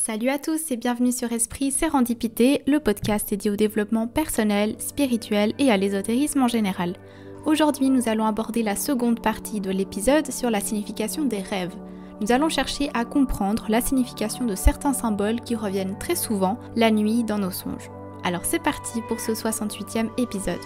Salut à tous et bienvenue sur Esprit Sérendipité, le podcast dédié au développement personnel, spirituel et à l'ésotérisme en général. Aujourd'hui, nous allons aborder la seconde partie de l'épisode sur la signification des rêves. Nous allons chercher à comprendre la signification de certains symboles qui reviennent très souvent la nuit dans nos songes. Alors c'est parti pour ce 68e épisode.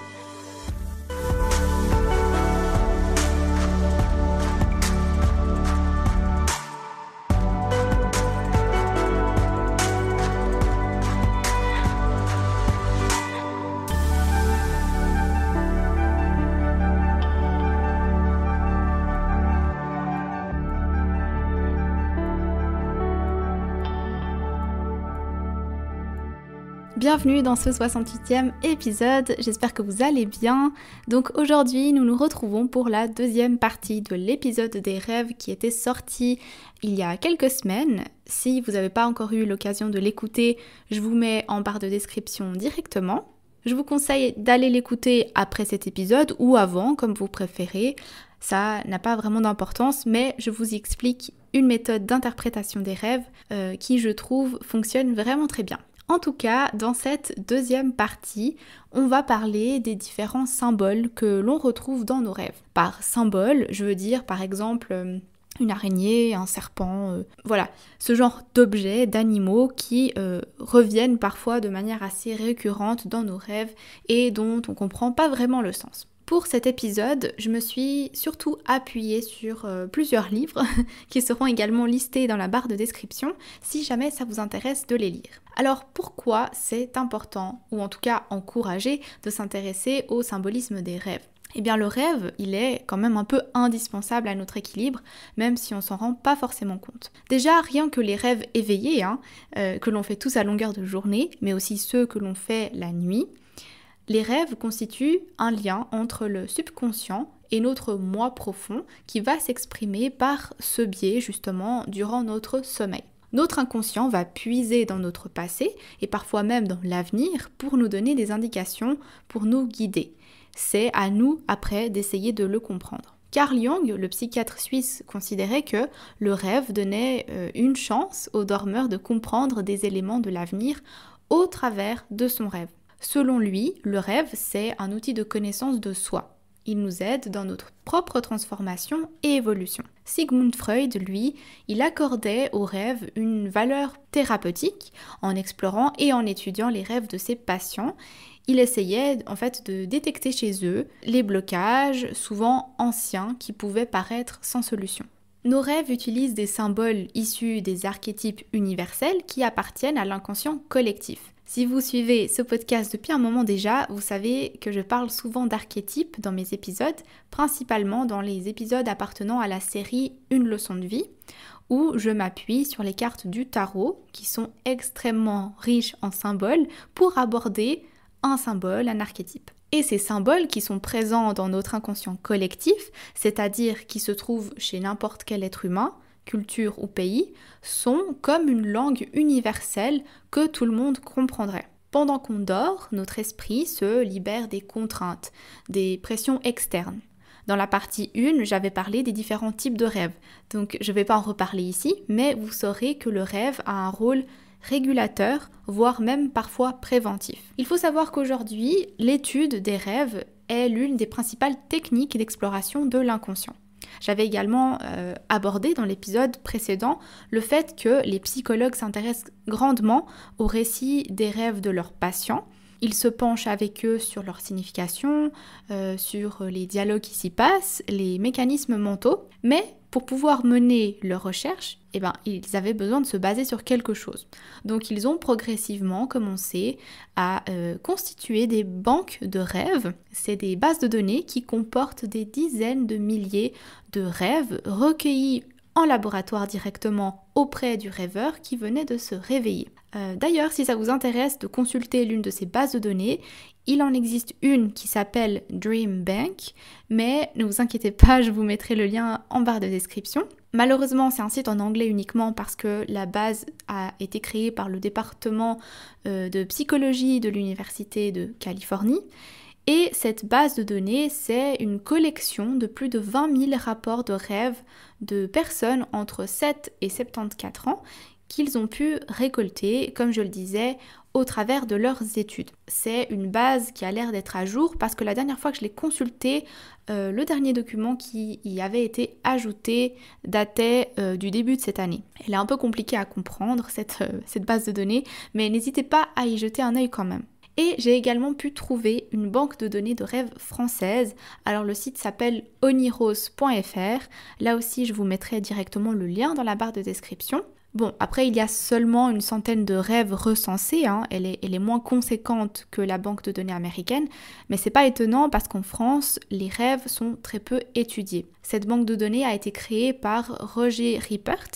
Bienvenue dans ce 68e épisode, j'espère que vous allez bien. Donc aujourd'hui nous nous retrouvons pour la deuxième partie de l'épisode des rêves qui était sorti il y a quelques semaines. Si vous n'avez pas encore eu l'occasion de l'écouter, je vous mets en barre de description directement. Je vous conseille d'aller l'écouter après cet épisode ou avant, comme vous préférez. Ça n'a pas vraiment d'importance, mais je vous explique une méthode d'interprétation des rêves qui, je trouve, fonctionne vraiment très bien. En tout cas, dans cette deuxième partie, on va parler des différents symboles que l'on retrouve dans nos rêves. Par symbole, je veux dire par exemple une araignée, un serpent, voilà, ce genre d'objets, d'animaux qui reviennent parfois de manière assez récurrente dans nos rêves et dont on ne comprend pas vraiment le sens. Pour cet épisode, je me suis surtout appuyée sur plusieurs livres qui seront également listés dans la barre de description si jamais ça vous intéresse de les lire. Alors pourquoi c'est important, ou en tout cas encouragé, de s'intéresser au symbolisme des rêves ? Eh bien le rêve, il est quand même un peu indispensable à notre équilibre, même si on s'en rend pas forcément compte. Déjà, rien que les rêves éveillés, que l'on fait tous à longueur de journée, mais aussi ceux que l'on fait la nuit, les rêves constituent un lien entre le subconscient et notre moi profond qui va s'exprimer par ce biais justement durant notre sommeil. Notre inconscient va puiser dans notre passé et parfois même dans l'avenir pour nous donner des indications, pour nous guider. C'est à nous après d'essayer de le comprendre. Carl Jung, le psychiatre suisse, considérait que le rêve donnait une chance au dormeur de comprendre des éléments de l'avenir au travers de son rêve. Selon lui, le rêve, c'est un outil de connaissance de soi. Il nous aide dans notre propre transformation et évolution. Sigmund Freud, lui, il accordait aux rêves une valeur thérapeutique en explorant et en étudiant les rêves de ses patients. Il essayait en fait de détecter chez eux les blocages, souvent anciens, qui pouvaient paraître sans solution. Nos rêves utilisent des symboles issus des archétypes universels qui appartiennent à l'inconscient collectif. Si vous suivez ce podcast depuis un moment déjà, vous savez que je parle souvent d'archétypes dans mes épisodes, principalement dans les épisodes appartenant à la série Une leçon de vie, où je m'appuie sur les cartes du tarot, qui sont extrêmement riches en symboles, pour aborder un symbole, un archétype. Et ces symboles qui sont présents dans notre inconscient collectif, c'est-à-dire qui se trouvent chez n'importe quel être humain, culture ou pays, sont comme une langue universelle que tout le monde comprendrait. Pendant qu'on dort, notre esprit se libère des contraintes, des pressions externes. Dans la partie 1, j'avais parlé des différents types de rêves, donc je ne vais pas en reparler ici, mais vous saurez que le rêve a un rôle régulateur, voire même parfois préventif. Il faut savoir qu'aujourd'hui, l'étude des rêves est l'une des principales techniques d'exploration de l'inconscient. J'avais également abordé dans l'épisode précédent le fait que les psychologues s'intéressent grandement aux récits des rêves de leurs patients. Ils se penchent avec eux sur leur signification, sur les dialogues qui s'y passent, les mécanismes mentaux, mais pour pouvoir mener leurs recherches, ils avaient besoin de se baser sur quelque chose. Donc ils ont progressivement commencé à constituer des banques de rêves. C'est des bases de données qui comportent des dizaines de milliers de rêves recueillis en laboratoire directement auprès du rêveur qui venait de se réveiller. D'ailleurs, si ça vous intéresse de consulter l'une de ces bases de données, il en existe une qui s'appelle Dream Bank, mais ne vous inquiétez pas, je vous mettrai le lien en barre de description. Malheureusement, c'est un site en anglais uniquement parce que la base a été créée par le département de psychologie de l'Université de Californie. Et cette base de données, c'est une collection de plus de 20 000 rapports de rêves de personnes entre 7 et 74 ans qu'ils ont pu récolter, comme je le disais, au travers de leurs études. C'est une base qui a l'air d'être à jour parce que la dernière fois que je l'ai consultée, le dernier document qui y avait été ajouté datait du début de cette année. Elle est un peu compliquée à comprendre, cette base de données, mais n'hésitez pas à y jeter un œil quand même. Et j'ai également pu trouver une banque de données de rêves française. Alors le site s'appelle oniros.fr. Là aussi, je vous mettrai directement le lien dans la barre de description. Bon, après, il y a seulement une centaine de rêves recensés, hein. Elle est moins conséquente que la banque de données américaine, mais c'est pas étonnant parce qu'en France, les rêves sont très peu étudiés. Cette banque de données a été créée par Roger Rippert,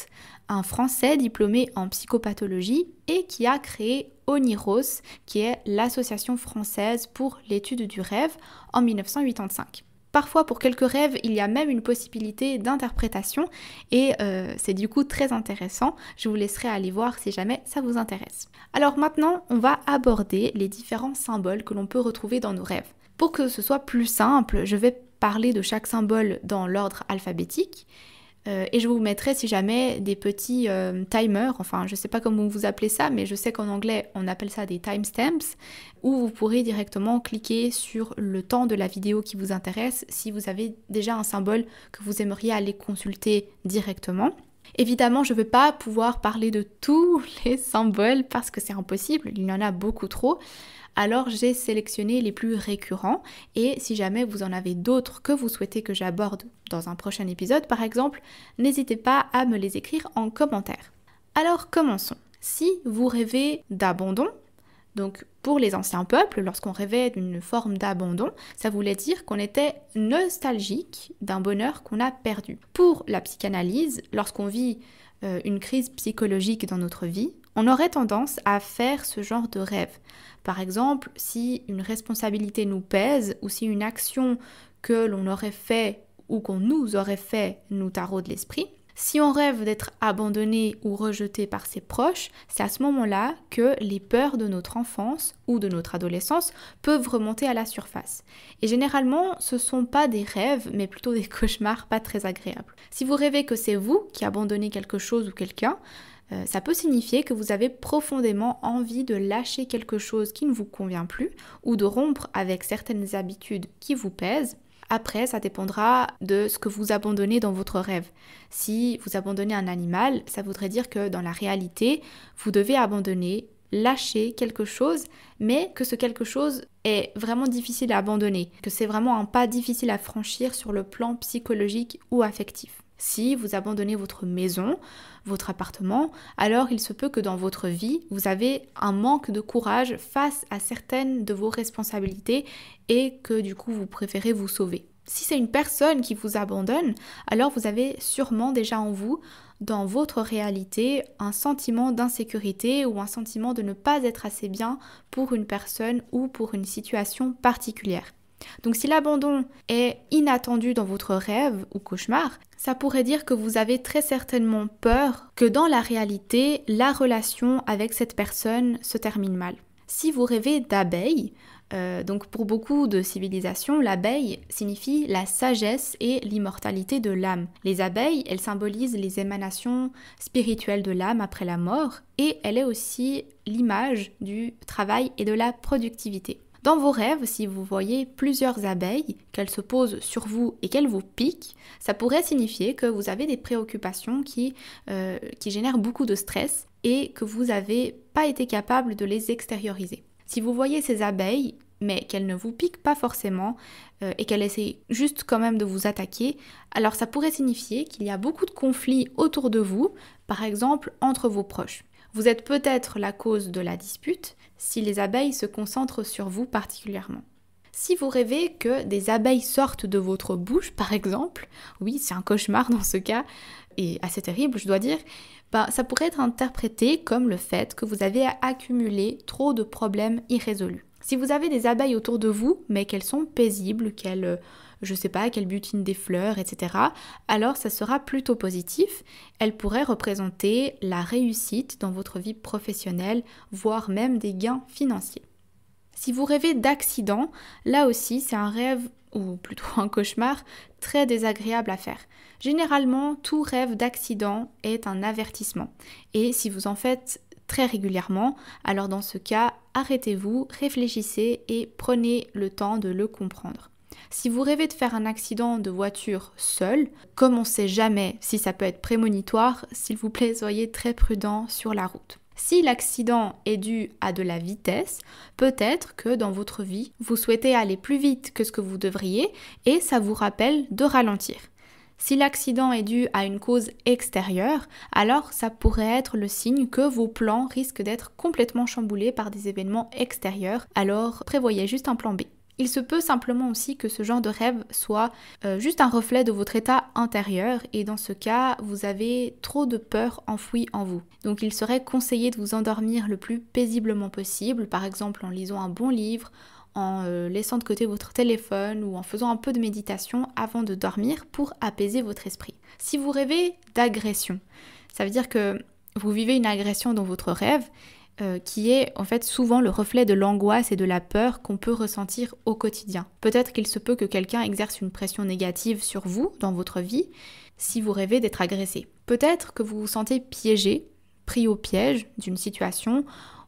un Français diplômé en psychopathologie et qui a créé Oniros, qui est l'association française pour l'étude du rêve, en 1985. Parfois, pour quelques rêves, il y a même une possibilité d'interprétation et c'est du coup très intéressant. Je vous laisserai aller voir si jamais ça vous intéresse. Alors maintenant, on va aborder les différents symboles que l'on peut retrouver dans nos rêves. Pour que ce soit plus simple, je vais parler de chaque symbole dans l'ordre alphabétique. Et je vous mettrai si jamais des petits timers, enfin je sais pas comment vous appelez ça, mais je sais qu'en anglais on appelle ça des timestamps, où vous pourrez directement cliquer sur le temps de la vidéo qui vous intéresse si vous avez déjà un symbole que vous aimeriez aller consulter directement. Évidemment, je ne vais pas pouvoir parler de tous les symboles parce que c'est impossible, il y en a beaucoup trop. Alors j'ai sélectionné les plus récurrents et si jamais vous en avez d'autres que vous souhaitez que j'aborde dans un prochain épisode par exemple, n'hésitez pas à me les écrire en commentaire. Alors commençons. Si vous rêvez d'abandon, donc pour les anciens peuples, lorsqu'on rêvait d'une forme d'abandon, ça voulait dire qu'on était nostalgique d'un bonheur qu'on a perdu. Pour la psychanalyse, lorsqu'on vit une crise psychologique dans notre vie, on aurait tendance à faire ce genre de rêve. Par exemple, si une responsabilité nous pèse ou si une action que l'on aurait fait ou qu'on nous aurait fait nous taraude l'esprit, si on rêve d'être abandonné ou rejeté par ses proches, c'est à ce moment-là que les peurs de notre enfance ou de notre adolescence peuvent remonter à la surface. Et généralement, ce ne sont pas des rêves, mais plutôt des cauchemars pas très agréables. Si vous rêvez que c'est vous qui abandonnez quelque chose ou quelqu'un, ça peut signifier que vous avez profondément envie de lâcher quelque chose qui ne vous convient plus ou de rompre avec certaines habitudes qui vous pèsent. Après, ça dépendra de ce que vous abandonnez dans votre rêve. Si vous abandonnez un animal, ça voudrait dire que dans la réalité, vous devez abandonner, lâcher quelque chose, mais que ce quelque chose est vraiment difficile à abandonner, que c'est vraiment un pas difficile à franchir sur le plan psychologique ou affectif. Si vous abandonnez votre maison, votre appartement, alors il se peut que dans votre vie, vous avez un manque de courage face à certaines de vos responsabilités et que du coup vous préférez vous sauver. Si c'est une personne qui vous abandonne, alors vous avez sûrement déjà en vous, dans votre réalité, un sentiment d'insécurité ou un sentiment de ne pas être assez bien pour une personne ou pour une situation particulière. Donc si l'abandon est inattendu dans votre rêve ou cauchemar, ça pourrait dire que vous avez très certainement peur que dans la réalité, la relation avec cette personne se termine mal. Si vous rêvez d'abeilles, donc pour beaucoup de civilisations, l'abeille signifie la sagesse et l'immortalité de l'âme. Les abeilles, elles symbolisent les émanations spirituelles de l'âme après la mort et elle est aussi l'image du travail et de la productivité. Dans vos rêves, si vous voyez plusieurs abeilles, qu'elles se posent sur vous et qu'elles vous piquent, ça pourrait signifier que vous avez des préoccupations qui génèrent beaucoup de stress et que vous n'avez pas été capable de les extérioriser. Si vous voyez ces abeilles, mais qu'elles ne vous piquent pas forcément et qu'elles essaient juste quand même de vous attaquer, alors ça pourrait signifier qu'il y a beaucoup de conflits autour de vous, par exemple entre vos proches. Vous êtes peut-être la cause de la dispute si les abeilles se concentrent sur vous particulièrement. Si vous rêvez que des abeilles sortent de votre bouche, par exemple, oui, c'est un cauchemar dans ce cas, et assez terrible, je dois dire, ça pourrait être interprété comme le fait que vous avez accumulé trop de problèmes irrésolus. Si vous avez des abeilles autour de vous, mais qu'elles sont paisibles, qu'elles butinent des fleurs, etc., alors ça sera plutôt positif. Elles pourraient représenter la réussite dans votre vie professionnelle, voire même des gains financiers. Si vous rêvez d'accident, là aussi c'est un rêve ou plutôt un cauchemar, très désagréable à faire. Généralement, tout rêve d'accident est un avertissement. Et si vous en faites très régulièrement, alors dans ce cas, arrêtez-vous, réfléchissez et prenez le temps de le comprendre. Si vous rêvez de faire un accident de voiture seul, comme on ne sait jamais si ça peut être prémonitoire, s'il vous plaît, soyez très prudent sur la route. Si l'accident est dû à de la vitesse, peut-être que dans votre vie, vous souhaitez aller plus vite que ce que vous devriez et ça vous rappelle de ralentir. Si l'accident est dû à une cause extérieure, alors ça pourrait être le signe que vos plans risquent d'être complètement chamboulés par des événements extérieurs, alors prévoyez juste un plan B. Il se peut simplement aussi que ce genre de rêve soit juste un reflet de votre état intérieur et dans ce cas, vous avez trop de peur enfouie en vous. Donc il serait conseillé de vous endormir le plus paisiblement possible, par exemple en lisant un bon livre, en laissant de côté votre téléphone ou en faisant un peu de méditation avant de dormir pour apaiser votre esprit. Si vous rêvez d'agression, ça veut dire que vous vivez une agression dans votre rêve qui est en fait souvent le reflet de l'angoisse et de la peur qu'on peut ressentir au quotidien. Peut-être qu'il se peut que quelqu'un exerce une pression négative sur vous dans votre vie si vous rêvez d'être agressé. Peut-être que vous vous sentez piégé, pris au piège d'une situation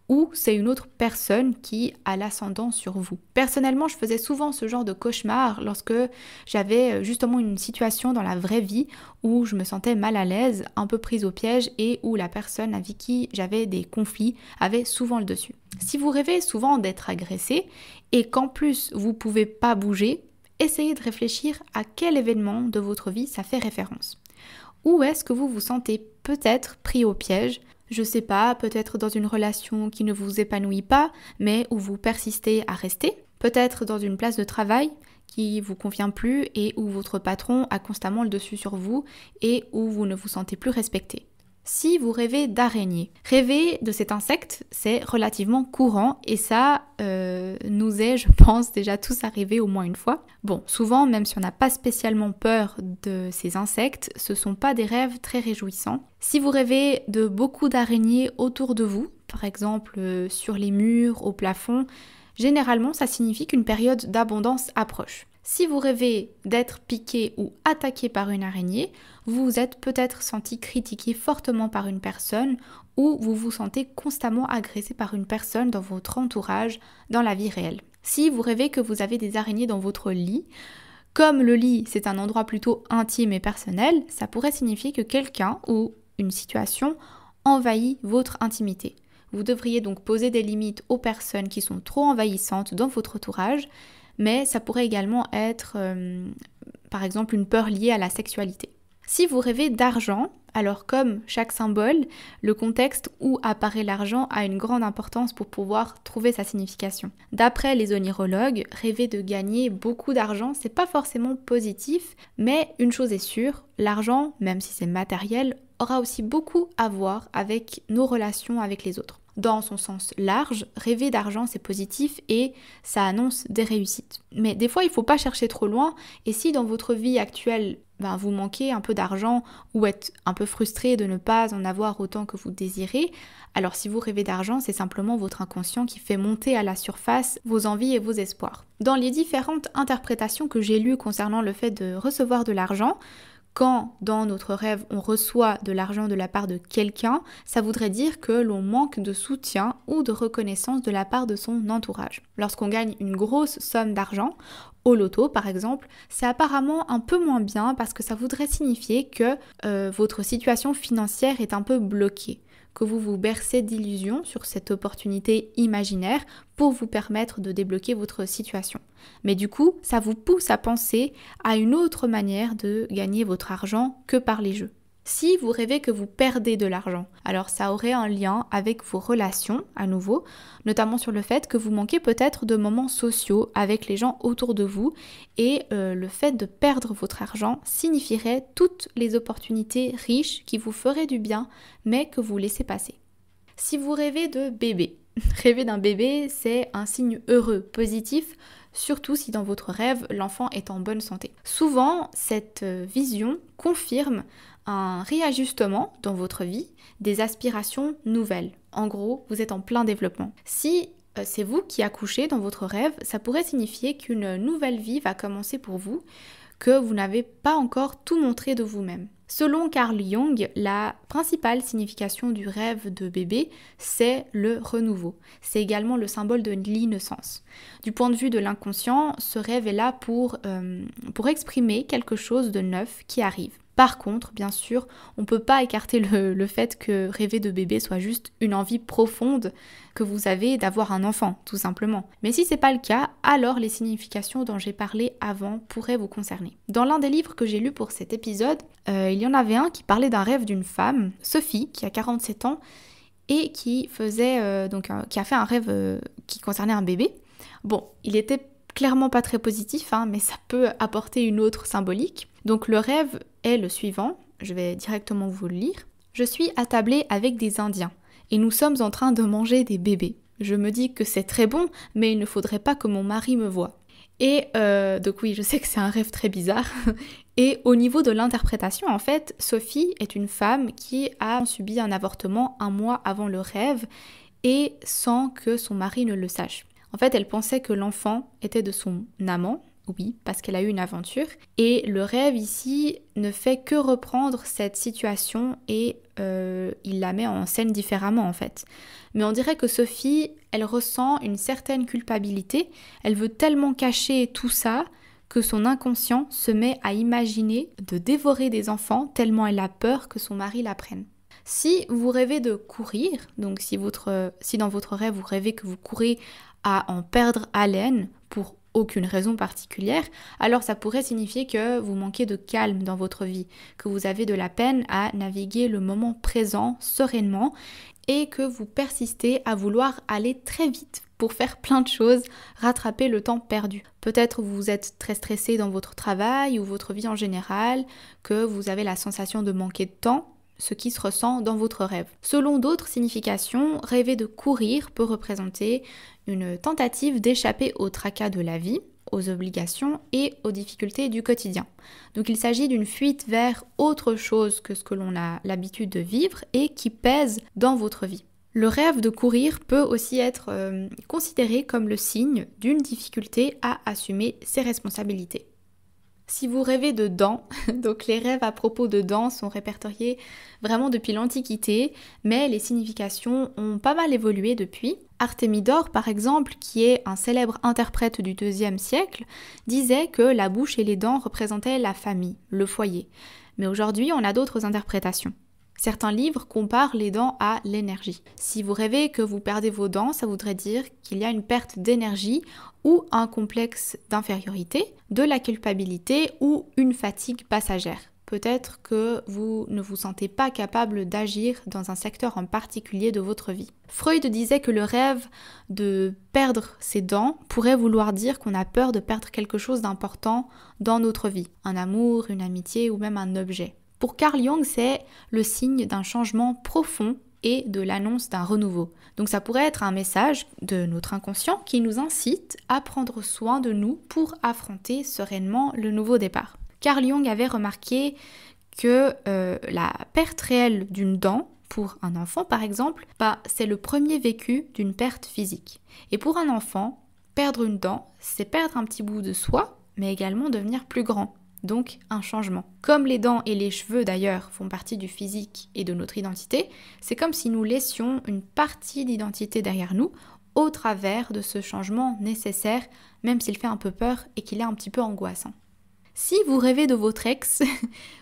ou c'est une autre personne qui a l'ascendant sur vous. Personnellement, je faisais souvent ce genre de cauchemar lorsque j'avais justement une situation dans la vraie vie où je me sentais mal à l'aise, un peu prise au piège et où la personne avec qui j'avais des conflits avait souvent le dessus. Si vous rêvez souvent d'être agressé et qu'en plus vous pouvez pas bouger, essayez de réfléchir à quel événement de votre vie ça fait référence. Où est-ce que vous vous sentez peut-être pris au piège ? Je sais pas, peut-être dans une relation qui ne vous épanouit pas, mais où vous persistez à rester. Peut-être dans une place de travail qui vous convient plus et où votre patron a constamment le dessus sur vous et où vous ne vous sentez plus respecté. Si vous rêvez d'araignée, rêver de cet insecte, c'est relativement courant et ça nous est, je pense, déjà tous arrivé au moins une fois. Bon, souvent, même si on n'a pas spécialement peur de ces insectes, ce ne sont pas des rêves très réjouissants. Si vous rêvez de beaucoup d'araignées autour de vous, par exemple sur les murs, au plafond, généralement ça signifie qu'une période d'abondance approche. Si vous rêvez d'être piqué ou attaqué par une araignée, vous vous êtes peut-être senti critiqué fortement par une personne ou vous vous sentez constamment agressé par une personne dans votre entourage, dans la vie réelle. Si vous rêvez que vous avez des araignées dans votre lit, comme le lit c'est un endroit plutôt intime et personnel, ça pourrait signifier que quelqu'un ou une situation envahit votre intimité. Vous devriez donc poser des limites aux personnes qui sont trop envahissantes dans votre entourage, mais ça pourrait également être, par exemple, une peur liée à la sexualité. Si vous rêvez d'argent, alors comme chaque symbole, le contexte où apparaît l'argent a une grande importance pour pouvoir trouver sa signification. D'après les onirologues, rêver de gagner beaucoup d'argent, c'est pas forcément positif, mais une chose est sûre, l'argent, même si c'est matériel, aura aussi beaucoup à voir avec nos relations avec les autres. Dans son sens large, rêver d'argent c'est positif et ça annonce des réussites. Mais des fois il ne faut pas chercher trop loin et si dans votre vie actuelle vous manquez un peu d'argent ou êtes un peu frustré de ne pas en avoir autant que vous désirez, alors si vous rêvez d'argent c'est simplement votre inconscient qui fait monter à la surface vos envies et vos espoirs. Dans les différentes interprétations que j'ai lues concernant le fait de recevoir de l'argent, quand dans notre rêve on reçoit de l'argent de la part de quelqu'un, ça voudrait dire que l'on manque de soutien ou de reconnaissance de la part de son entourage. Lorsqu'on gagne une grosse somme d'argent, au loto par exemple, c'est apparemment un peu moins bien parce que ça voudrait signifier que votre situation financière est un peu bloquée, que vous vous bercez d'illusions sur cette opportunité imaginaire pour vous permettre de débloquer votre situation. Mais du coup, ça vous pousse à penser à une autre manière de gagner votre argent que par les jeux. Si vous rêvez que vous perdez de l'argent, alors ça aurait un lien avec vos relations à nouveau, notamment sur le fait que vous manquez peut-être de moments sociaux avec les gens autour de vous et le fait de perdre votre argent signifierait toutes les opportunités riches qui vous feraient du bien mais que vous laissez passer. Si vous rêvez de bébé, rêver d'un bébé c'est un signe heureux, positif, surtout si dans votre rêve l'enfant est en bonne santé. Souvent cette vision confirme un réajustement dans votre vie, des aspirations nouvelles. En gros, vous êtes en plein développement. Si c'est vous qui accouchez dans votre rêve, ça pourrait signifier qu'une nouvelle vie va commencer pour vous, que vous n'avez pas encore tout montré de vous-même. Selon Carl Jung, la principale signification du rêve de bébé, c'est le renouveau. C'est également le symbole de l'innocence. Du point de vue de l'inconscient, ce rêve est là pour exprimer quelque chose de neuf qui arrive. Par contre, bien sûr, on ne peut pas écarter le fait que rêver de bébé soit juste une envie profonde que vous avez d'avoir un enfant, tout simplement. Mais si c'est pas le cas, alors les significations dont j'ai parlé avant pourraient vous concerner. Dans l'un des livres que j'ai lus pour cet épisode, il y en avait un qui parlait d'un rêve d'une femme, Sophie, qui a 47 ans, et qui qui a fait un rêve qui concernait un bébé. Bon, il était clairement pas très positif, mais ça peut apporter une autre symbolique. Donc le rêve est le suivant, je vais directement vous le lire. Je suis attablée avec des Indiens et nous sommes en train de manger des bébés. Je me dis que c'est très bon, mais il ne faudrait pas que mon mari me voie. Et donc oui, je sais que c'est un rêve très bizarre. Et au niveau de l'interprétation, en fait, Sophie est une femme qui a subi un avortement 1 mois avant le rêve et sans que son mari ne le sache. En fait, elle pensait que l'enfant était de son amant, oui, parce qu'elle a eu une aventure. Et le rêve ici ne fait que reprendre cette situation et il la met en scène différemment en fait. Mais on dirait que Sophie, elle ressent une certaine culpabilité. Elle veut tellement cacher tout ça que son inconscient se met à imaginer de dévorer des enfants tellement elle a peur que son mari la prenne. Si vous rêvez de courir, donc si dans votre rêve vous rêvez que vous courez à en perdre haleine pour aucune raison particulière, alors ça pourrait signifier que vous manquez de calme dans votre vie, que vous avez de la peine à naviguer le moment présent sereinement et que vous persistez à vouloir aller très vite pour faire plein de choses, rattraper le temps perdu. Peut-être vous êtes très stressé dans votre travail ou votre vie en général, que vous avez la sensation de manquer de temps, ce qui se ressent dans votre rêve. Selon d'autres significations, rêver de courir peut représenter une tentative d'échapper au tracas de la vie, aux obligations et aux difficultés du quotidien. Donc il s'agit d'une fuite vers autre chose que ce que l'on a l'habitude de vivre et qui pèse dans votre vie. Le rêve de courir peut aussi être considéré comme le signe d'une difficulté à assumer ses responsabilités. Si vous rêvez de dents, donc les rêves à propos de dents sont répertoriés vraiment depuis l'Antiquité, mais les significations ont pas mal évolué depuis. Artémidore, par exemple, qui est un célèbre interprète du IIe siècle, disait que la bouche et les dents représentaient la famille, le foyer. Mais aujourd'hui, on a d'autres interprétations. Certains livres comparent les dents à l'énergie. Si vous rêvez que vous perdez vos dents, ça voudrait dire qu'il y a une perte d'énergie ou un complexe d'infériorité, de la culpabilité ou une fatigue passagère. Peut-être que vous ne vous sentez pas capable d'agir dans un secteur en particulier de votre vie. Freud disait que le rêve de perdre ses dents pourrait vouloir dire qu'on a peur de perdre quelque chose d'important dans notre vie, un amour, une amitié ou même un objet. Pour Carl Jung, c'est le signe d'un changement profond et de l'annonce d'un renouveau. Donc ça pourrait être un message de notre inconscient qui nous incite à prendre soin de nous pour affronter sereinement le nouveau départ. Carl Jung avait remarqué que la perte réelle d'une dent, pour un enfant par exemple, c'est le premier vécu d'une perte physique. Et pour un enfant, perdre une dent, c'est perdre un petit bout de soi, mais également devenir plus grand. Donc un changement. Comme les dents et les cheveux d'ailleurs font partie du physique et de notre identité, c'est comme si nous laissions une partie d'identité derrière nous au travers de ce changement nécessaire, même s'il fait un peu peur et qu'il est un petit peu angoissant. Si vous rêvez de votre ex,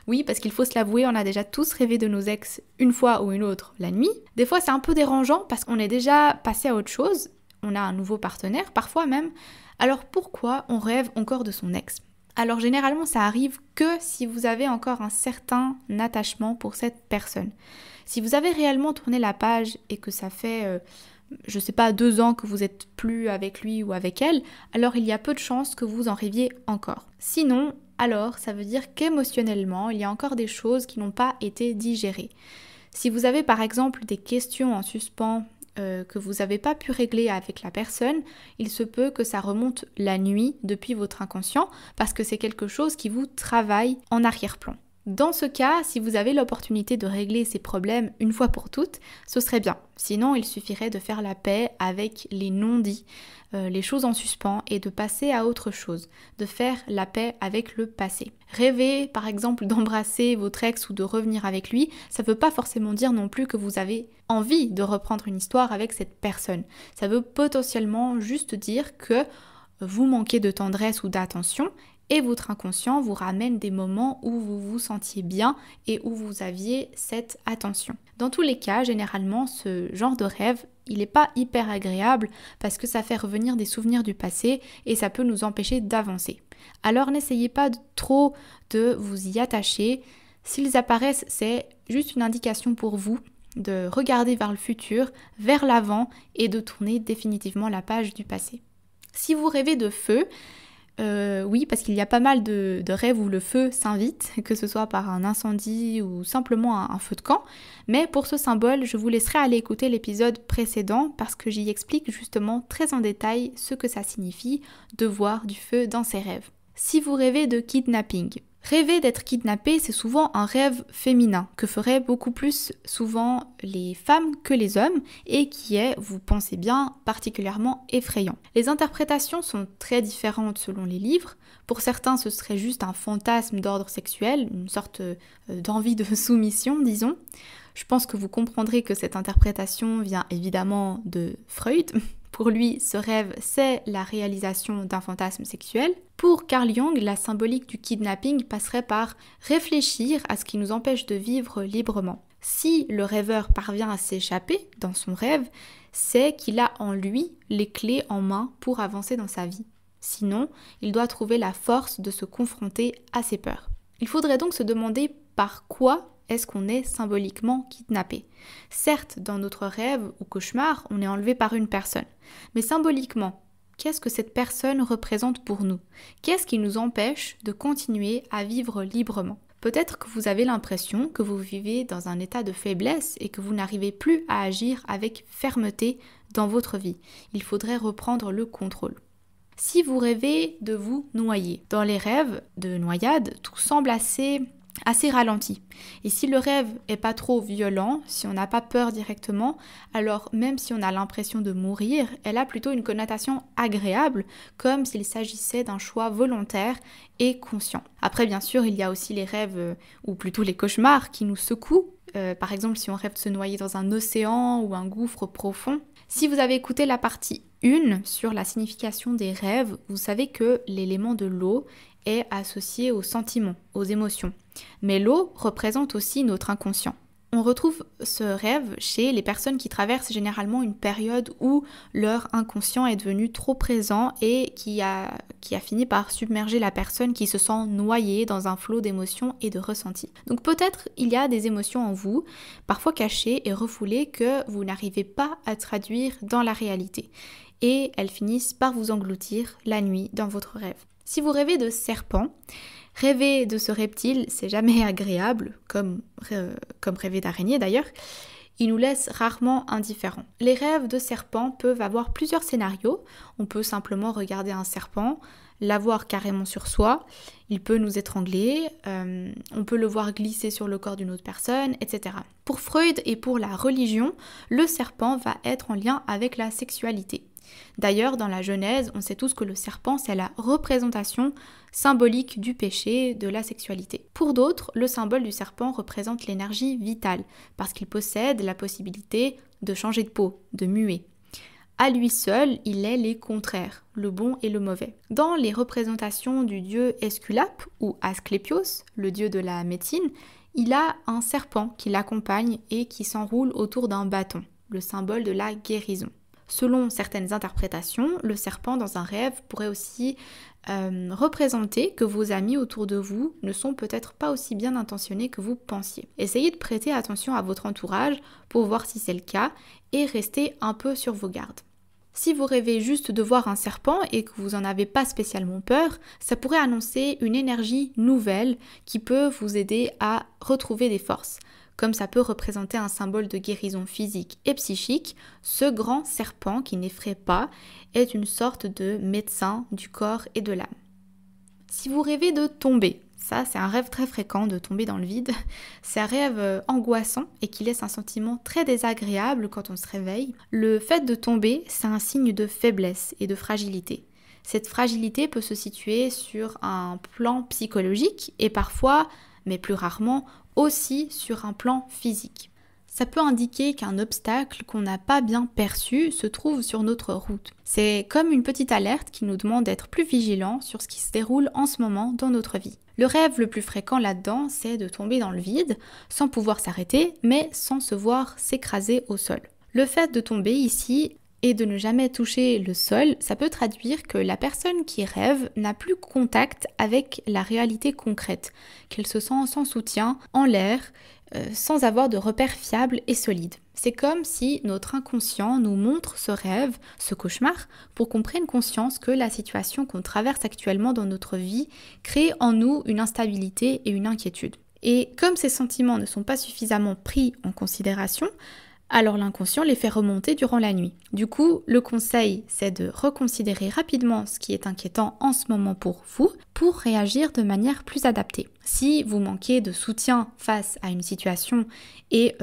oui, parce qu'il faut se l'avouer, on a déjà tous rêvé de nos ex une fois ou une autre la nuit. Des fois c'est un peu dérangeant parce qu'on est déjà passé à autre chose, on a un nouveau partenaire parfois même, alors pourquoi on rêve encore de son ex ? Alors généralement ça arrive que si vous avez encore un certain attachement pour cette personne. Si vous avez réellement tourné la page et que ça fait, 2 ans que vous n'êtes plus avec lui ou avec elle, alors il y a peu de chances que vous en rêviez encore. Sinon, alors ça veut dire qu'émotionnellement, il y a encore des choses qui n'ont pas été digérées. Si vous avez par exemple des questions en suspens, que vous n'avez pas pu régler avec la personne, il se peut que ça remonte la nuit depuis votre inconscient parce que c'est quelque chose qui vous travaille en arrière-plan. Dans ce cas, si vous avez l'opportunité de régler ces problèmes une fois pour toutes, ce serait bien. Sinon, il suffirait de faire la paix avec les non-dits, les choses en suspens et de passer à autre chose, de faire la paix avec le passé. Rêver, par exemple, d'embrasser votre ex ou de revenir avec lui, ça ne veut pas forcément dire non plus que vous avez envie de reprendre une histoire avec cette personne. Ça veut potentiellement juste dire que vous manquez de tendresse ou d'attention et votre inconscient vous ramène des moments où vous vous sentiez bien et où vous aviez cette attention. Dans tous les cas, généralement, ce genre de rêve, il n'est pas hyper agréable parce que ça fait revenir des souvenirs du passé et ça peut nous empêcher d'avancer. Alors n'essayez pas trop de vous y attacher. S'ils apparaissent, c'est juste une indication pour vous de regarder vers le futur, vers l'avant et de tourner définitivement la page du passé. Si vous rêvez de feu, oui, parce qu'il y a pas mal de rêves où le feu s'invite, que ce soit par un incendie ou simplement un feu de camp. Mais pour ce symbole, je vous laisserai aller écouter l'épisode précédent parce que j'y explique justement très en détail ce que ça signifie de voir du feu dans ses rêves. Si vous rêvez de kidnapping, rêver d'être kidnappé, c'est souvent un rêve féminin que feraient beaucoup plus souvent les femmes que les hommes et qui est, vous pensez bien, particulièrement effrayant. Les interprétations sont très différentes selon les livres. Pour certains, ce serait juste un fantasme d'ordre sexuel, une sorte d'envie de soumission, disons. Je pense que vous comprendrez que cette interprétation vient évidemment de Freud. Pour lui, ce rêve, c'est la réalisation d'un fantasme sexuel. Pour Carl Jung, la symbolique du kidnapping passerait par réfléchir à ce qui nous empêche de vivre librement. Si le rêveur parvient à s'échapper dans son rêve, c'est qu'il a en lui les clés en main pour avancer dans sa vie. Sinon, il doit trouver la force de se confronter à ses peurs. Il faudrait donc se demander par quoi est-ce qu'on est symboliquement kidnappé. Certes, dans notre rêve ou cauchemar, on est enlevé par une personne. Mais symboliquement, qu'est-ce que cette personne représente pour nous? Qu'est-ce qui nous empêche de continuer à vivre librement? Peut-être que vous avez l'impression que vous vivez dans un état de faiblesse et que vous n'arrivez plus à agir avec fermeté dans votre vie. Il faudrait reprendre le contrôle. Si vous rêvez de vous noyer, dans les rêves de noyade, tout semble assez ralenti. Et si le rêve est pas trop violent, si on n'a pas peur directement, alors même si on a l'impression de mourir, elle a plutôt une connotation agréable, comme s'il s'agissait d'un choix volontaire et conscient. Après, bien sûr, il y a aussi les rêves, ou plutôt les cauchemars, qui nous secouent. Par exemple, si on rêve de se noyer dans un océan ou un gouffre profond. Si vous avez écouté la partie 1 sur la signification des rêves, vous savez que l'élément de l'eau est associé aux sentiments, aux émotions. Mais l'eau représente aussi notre inconscient. On retrouve ce rêve chez les personnes qui traversent généralement une période où leur inconscient est devenu trop présent et qui a fini par submerger la personne qui se sent noyée dans un flot d'émotions et de ressentis. Donc peut-être il y a des émotions en vous, parfois cachées et refoulées, que vous n'arrivez pas à traduire dans la réalité. Et elles finissent par vous engloutir la nuit dans votre rêve. Si vous rêvez de serpent, rêver de ce reptile, c'est jamais agréable, comme rêver d'araignée d'ailleurs. Il nous laisse rarement indifférents. Les rêves de serpent peuvent avoir plusieurs scénarios. On peut simplement regarder un serpent, l'avoir carrément sur soi, il peut nous étrangler, on peut le voir glisser sur le corps d'une autre personne, etc. Pour Freud et pour la religion, le serpent va être en lien avec la sexualité. D'ailleurs, dans la Genèse, on sait tous que le serpent, c'est la représentation symbolique du péché, de la sexualité. Pour d'autres, le symbole du serpent représente l'énergie vitale, parce qu'il possède la possibilité de changer de peau, de muer. À lui seul, il est les contraires, le bon et le mauvais. Dans les représentations du dieu Esculape, ou Asclépios, le dieu de la médecine, il a un serpent qui l'accompagne et qui s'enroule autour d'un bâton, le symbole de la guérison. Selon certaines interprétations, le serpent dans un rêve pourrait aussi représenter que vos amis autour de vous ne sont peut-être pas aussi bien intentionnés que vous pensiez. Essayez de prêter attention à votre entourage pour voir si c'est le cas et restez un peu sur vos gardes. Si vous rêvez juste de voir un serpent et que vous n'en avez pas spécialement peur, ça pourrait annoncer une énergie nouvelle qui peut vous aider à retrouver des forces. Comme ça peut représenter un symbole de guérison physique et psychique, ce grand serpent qui n'effraie pas est une sorte de médecin du corps et de l'âme. Si vous rêvez de tomber, Ça, c'est un rêve très fréquent de tomber dans le vide. C'est un rêve angoissant et qui laisse un sentiment très désagréable quand on se réveille. Le fait de tomber, c'est un signe de faiblesse et de fragilité. Cette fragilité peut se situer sur un plan psychologique et parfois, mais plus rarement, aussi sur un plan physique. Ça peut indiquer qu'un obstacle qu'on n'a pas bien perçu se trouve sur notre route. C'est comme une petite alerte qui nous demande d'être plus vigilants sur ce qui se déroule en ce moment dans notre vie. Le rêve le plus fréquent là-dedans, c'est de tomber dans le vide, sans pouvoir s'arrêter, mais sans se voir s'écraser au sol. Le fait de tomber ici et de ne jamais toucher le sol, ça peut traduire que la personne qui rêve n'a plus contact avec la réalité concrète, qu'elle se sent sans soutien, en l'air, sans avoir de repères fiables et solides. C'est comme si notre inconscient nous montre ce rêve, ce cauchemar, pour qu'on prenne conscience que la situation qu'on traverse actuellement dans notre vie crée en nous une instabilité et une inquiétude. Et comme ces sentiments ne sont pas suffisamment pris en considération, alors l'inconscient les fait remonter durant la nuit. Du coup, le conseil, c'est de reconsidérer rapidement ce qui est inquiétant en ce moment pour vous, pour réagir de manière plus adaptée. Si vous manquez de soutien face à une situation et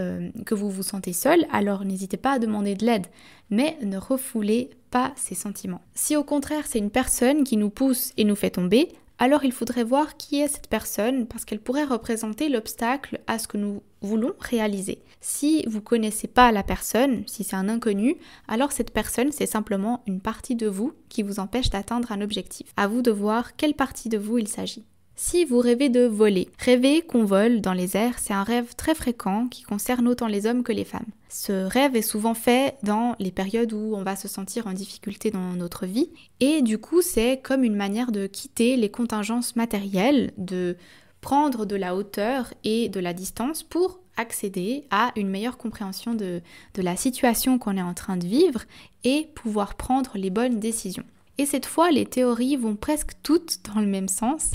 que vous vous sentez seul, alors n'hésitez pas à demander de l'aide, mais ne refoulez pas ces sentiments. Si au contraire c'est une personne qui nous pousse et nous fait tomber, alors il faudrait voir qui est cette personne parce qu'elle pourrait représenter l'obstacle à ce que nous voulons réaliser. Si vous ne connaissez pas la personne, si c'est un inconnu, alors cette personne c'est simplement une partie de vous qui vous empêche d'atteindre un objectif. À vous de voir quelle partie de vous il s'agit. Si vous rêvez de voler, rêver qu'on vole dans les airs, c'est un rêve très fréquent qui concerne autant les hommes que les femmes. Ce rêve est souvent fait dans les périodes où on va se sentir en difficulté dans notre vie et du coup c'est comme une manière de quitter les contingences matérielles, de prendre de la hauteur et de la distance pour accéder à une meilleure compréhension de la situation qu'on est en train de vivre et pouvoir prendre les bonnes décisions. Et cette fois, les théories vont presque toutes dans le même sens.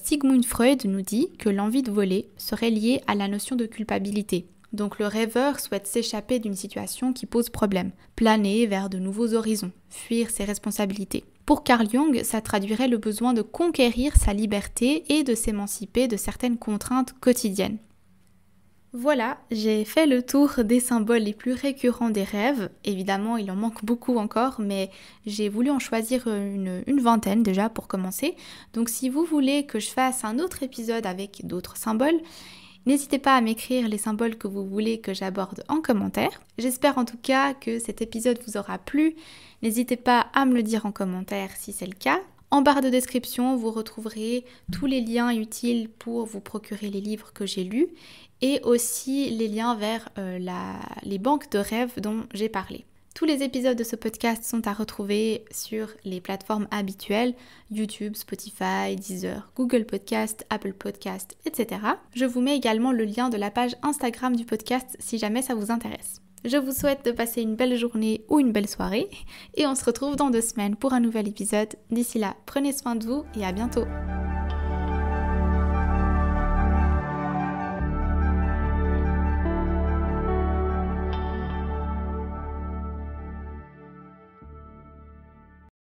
Sigmund Freud nous dit que l'envie de voler serait liée à la notion de culpabilité. Donc le rêveur souhaite s'échapper d'une situation qui pose problème, planer vers de nouveaux horizons, fuir ses responsabilités. Pour Carl Jung, ça traduirait le besoin de conquérir sa liberté et de s'émanciper de certaines contraintes quotidiennes. Voilà, j'ai fait le tour des symboles les plus récurrents des rêves. Évidemment, il en manque beaucoup encore, mais j'ai voulu en choisir une vingtaine déjà pour commencer. Donc si vous voulez que je fasse un autre épisode avec d'autres symboles, n'hésitez pas à m'écrire les symboles que vous voulez que j'aborde en commentaire. J'espère en tout cas que cet épisode vous aura plu. N'hésitez pas à me le dire en commentaire si c'est le cas. En barre de description, vous retrouverez tous les liens utiles pour vous procurer les livres que j'ai lus et aussi les liens vers les banques de rêves dont j'ai parlé. Tous les épisodes de ce podcast sont à retrouver sur les plateformes habituelles, YouTube, Spotify, Deezer, Google Podcast, Apple Podcast, etc. Je vous mets également le lien de la page Instagram du podcast si jamais ça vous intéresse. Je vous souhaite de passer une belle journée ou une belle soirée et on se retrouve dans 2 semaines pour un nouvel épisode. D'ici là, prenez soin de vous et à bientôt.